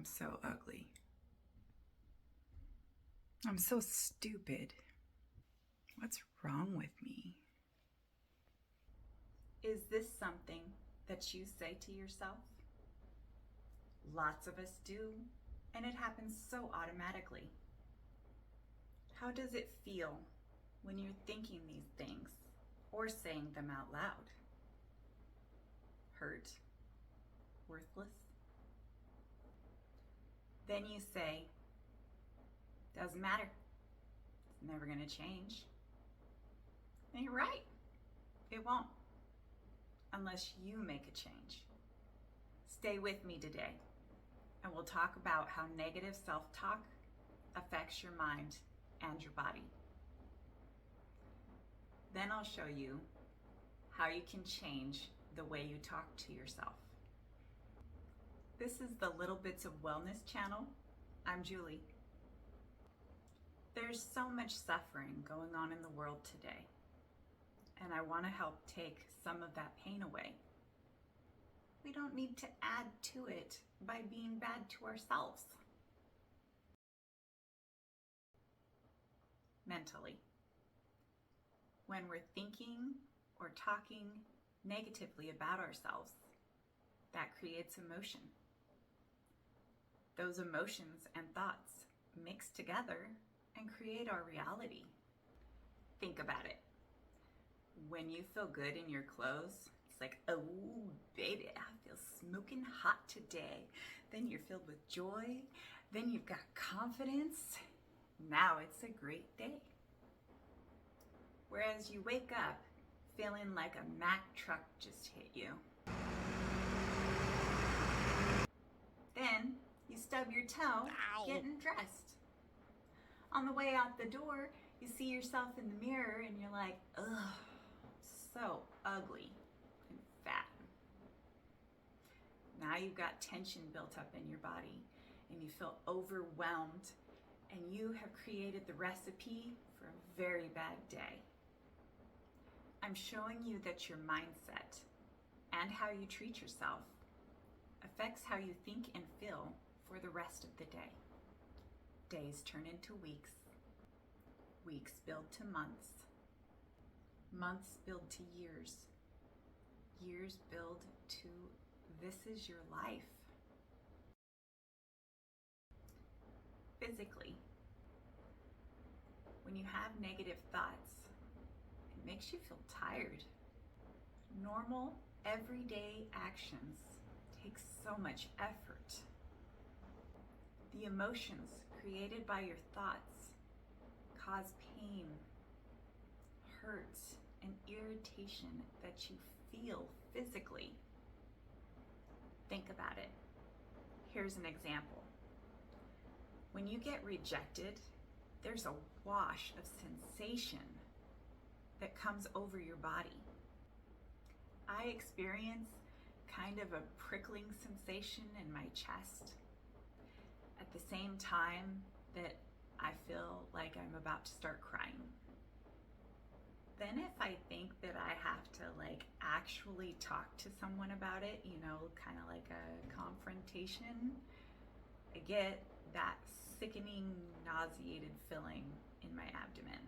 I'm so ugly. I'm so stupid. What's wrong with me? Is this something that you say to yourself? Lots of us do, and it happens so automatically. How does it feel when you're thinking these things or saying them out loud? Hurt? Worthless? Then you say, doesn't matter. It's never going to change. And you're right. It won't. Unless you make a change. Stay with me today, and we'll talk about how negative self-talk affects your mind and your body. Then I'll show you how you can change the way you talk to yourself. This is the Little Bits of Wellness channel. I'm Julie. There's so much suffering going on in the world today, and I want to help take some of that pain away. We don't need to add to it by being bad to ourselves. Mentally, when we're thinking or talking negatively about ourselves, that creates emotion. Those emotions and thoughts mix together and create our reality. Think about it. When you feel good in your clothes, it's like, oh baby, I feel smoking hot today. Then you're filled with joy. Then you've got confidence. Now it's a great day. Whereas you wake up feeling like a Mack truck just hit you. Then you stub your toe getting dressed. On the way out the door, you see yourself in the mirror and you're like, ugh, so ugly and fat. Now you've got tension built up in your body and you feel overwhelmed, and you have created the recipe for a very bad day. I'm showing you that your mindset and how you treat yourself affects how you think and feel for the rest of the day. Days turn into weeks. Weeks build to months. Months build to years. Years build to this is your life. Physically, when you have negative thoughts, it makes you feel tired. Normal, everyday actions take so much effort. The emotions created by your thoughts cause pain, hurt, and irritation that you feel physically. Think about it. Here's an example. When you get rejected, there's a wash of sensation that comes over your body. I experience kind of a prickling sensation in my chest at the same time that I feel like I'm about to start crying. Then if I think that I have to actually talk to someone about it, kind of like a confrontation, I get that sickening, nauseated feeling in my abdomen,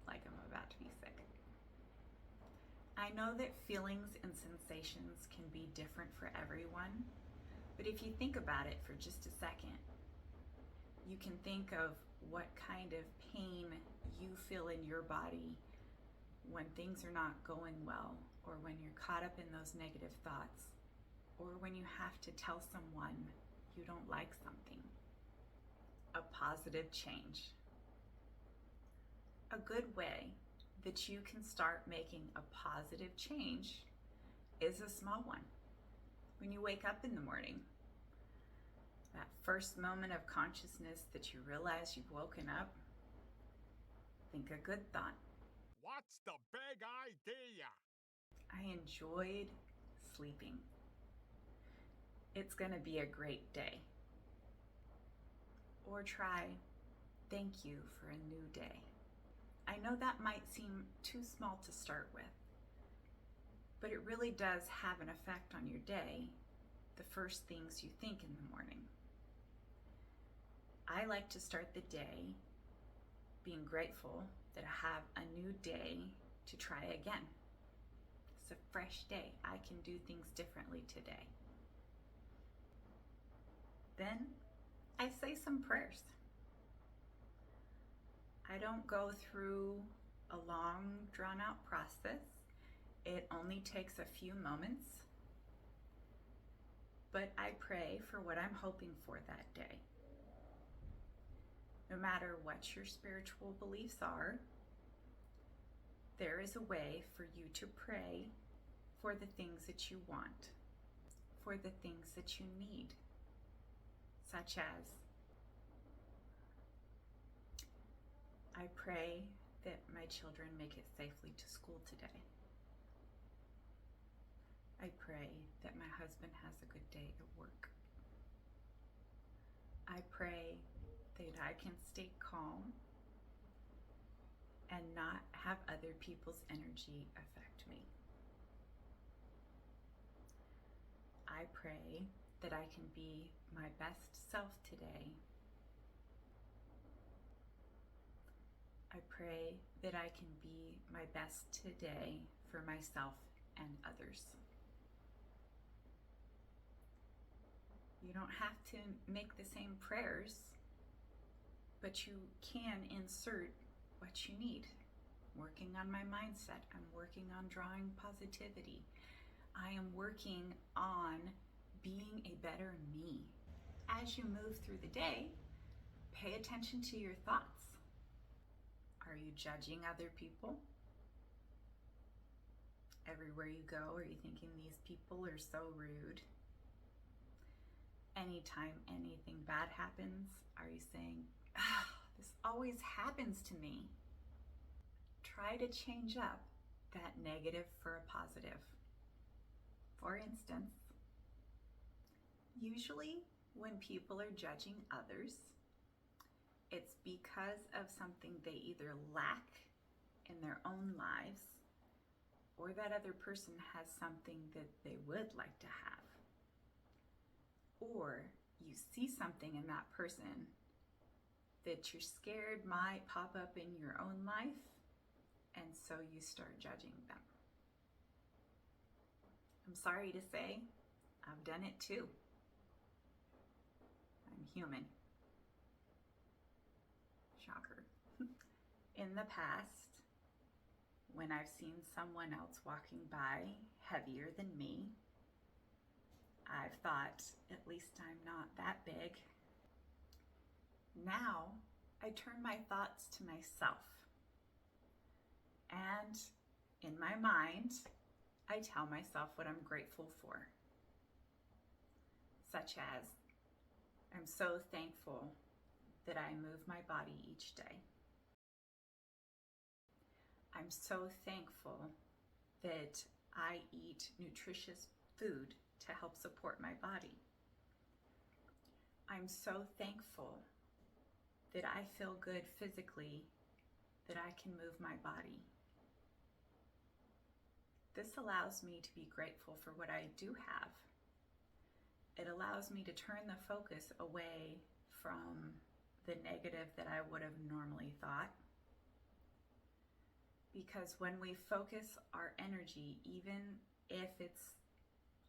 like I'm about to be sick. I know that feelings and sensations can be different for everyone, but if you think about it for just a second, you can think of what kind of pain you feel in your body when things are not going well, or when you're caught up in those negative thoughts, or when you have to tell someone you don't like something. A positive change. A good way that you can start making a positive change is a small one. When you wake up in the morning, that first moment of consciousness that you realize you've woken up, think a good thought. What's the big idea? I enjoyed sleeping. It's gonna be a great day. Or try, thank you for a new day. I know that might seem too small to start with, but it really does have an effect on your day, the first things you think in the morning. I like to start the day being grateful that I have a new day to try again. It's a fresh day. I can do things differently today. Then I say some prayers. I don't go through a long, drawn-out process. It only takes a few moments, but I pray for what I'm hoping for that day. No matter what your spiritual beliefs are, there is a way for you to pray for the things that you want, for the things that you need, such as, I pray that my children make it safely to school today. I pray that my husband has a good day at work. I pray that I can stay calm and not have other people's energy affect me. I pray that I can be my best self today. I pray that I can be my best today for myself and others. You don't have to make the same prayers, but you can insert what you need. Working on my mindset. I'm working on drawing positivity. I am working on being a better me. As you move through the day, pay attention to your thoughts. Are you judging other people? Everywhere you go, are you thinking these people are so rude? Anytime anything bad happens, are you saying, this always happens to me? Try to change up that negative for a positive. For instance, usually when people are judging others, it's because of something they either lack in their own lives or that other person has something that they would like to have. Or you see something in that person that you're scared might pop up in your own life, and so you start judging them. I'm sorry to say, I've done it too. I'm human. Shocker. In the past, when I've seen someone else walking by heavier than me, I've thought, at least I'm not that big. Now, I turn my thoughts to myself. And in my mind, I tell myself what I'm grateful for. Such as, I'm so thankful that I move my body each day. I'm so thankful that I eat nutritious food to help support my body. I'm so thankful that I feel good physically, that I can move my body. This allows me to be grateful for what I do have. It allows me to turn the focus away from the negative that I would have normally thought. Because when we focus our energy, even if it's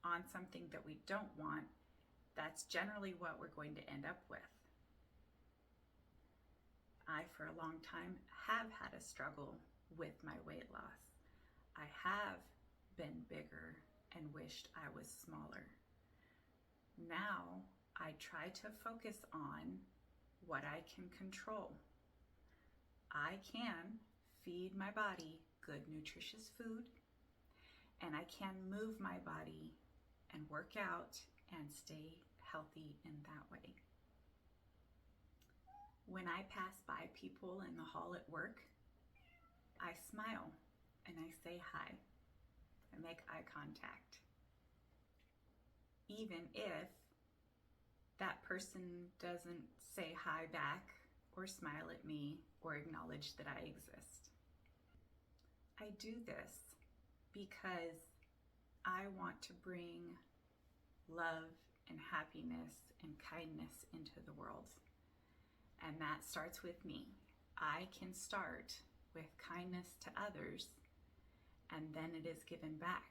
on something that we don't want, that's generally what we're going to end up with. I, for a long time, have had a struggle with my weight loss. I have been bigger and wished I was smaller. Now, I try to focus on what I can control. I can feed my body good, nutritious food, and I can move my body and work out and stay healthy in that way. When I pass by people in the hall at work, I smile and I say hi. I make eye contact. Even if that person doesn't say hi back or smile at me or acknowledge that I exist. I do this because I want to bring love and happiness and kindness into the world. And that starts with me. I can start with kindness to others, and then it is given back.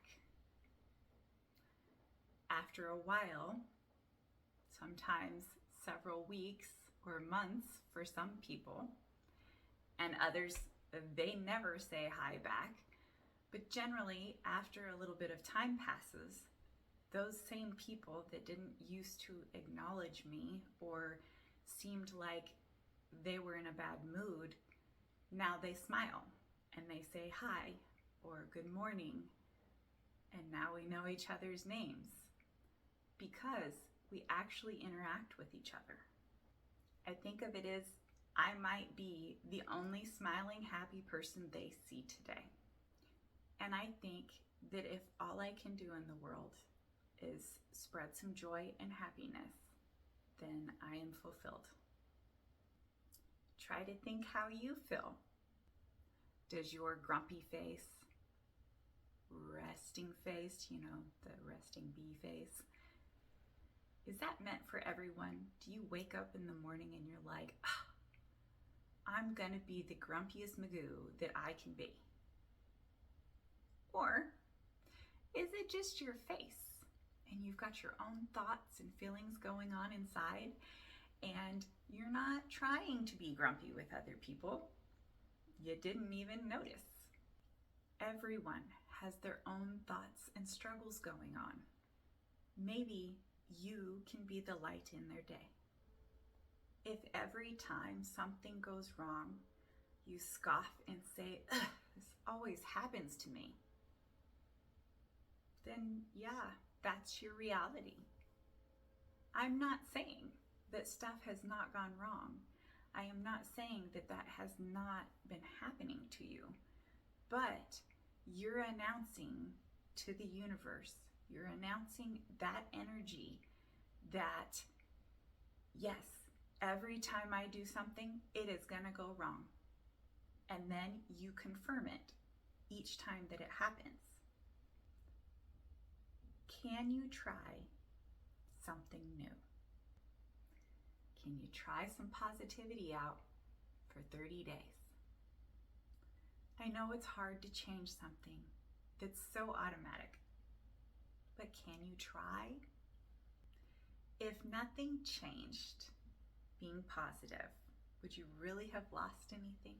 After a while, sometimes several weeks or months for some people, and others, they never say hi back. But generally, after a little bit of time passes, those same people that didn't used to acknowledge me or seemed like they were in a bad mood, now they smile and they say hi or good morning. And now we know each other's names because we actually interact with each other. I think of it as I might be the only smiling, happy person they see today. And I think that if all I can do in the world is spread some joy and happiness, then I am fulfilled. Try to think how you feel. Does your grumpy face, resting face, the resting bee face, is that meant for everyone? Do you wake up in the morning and you're like, I'm gonna be the grumpiest Magoo that I can be? Or is it just your face and you've got your own thoughts and feelings going on inside and you're not trying to be grumpy with other people? You didn't even notice. Everyone has their own thoughts and struggles going on. Maybe you can be the light in their day. If every time something goes wrong, you scoff and say, ugh, this always happens to me, then yeah, that's your reality. I'm not saying that stuff has not gone wrong. I am not saying that that has not been happening to you, but you're announcing to the universe, you're announcing that energy that, yes, every time I do something, it is gonna go wrong. And then you confirm it each time that it happens. Can you try something new? Can you try some positivity out for 30 days? I know it's hard to change something that's so automatic, but can you try? If nothing changed being positive, would you really have lost anything?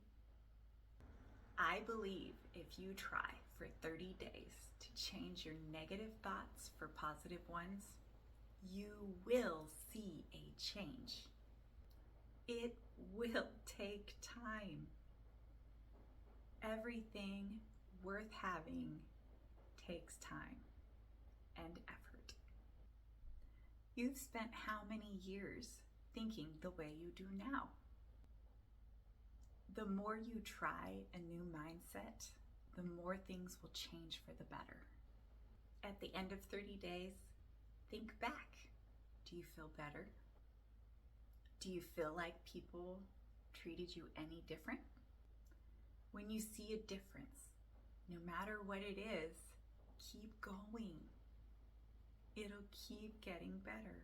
I believe if you try for 30 days to change your negative thoughts for positive ones, you will see a change. It will take time. Everything worth having takes time and effort. You've spent how many years thinking the way you do now? The more you try a new mindset, the more things will change for the better. At the end of 30 days, think back. Do you feel better? Do you feel like people treated you any different? When you see a difference, no matter what it is, keep going. It'll keep getting better.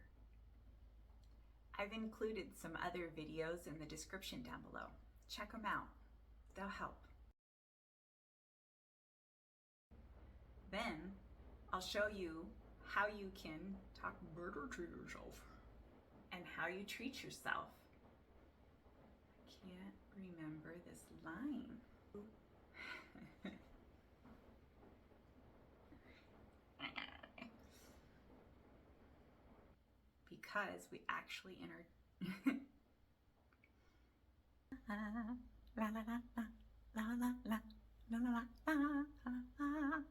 I've included some other videos in the description down below. Check them out. They'll help. Then I'll show you how you can talk better to yourself and how you treat yourself. I can't remember this line. Because we actually la la la la la la la la la la la la.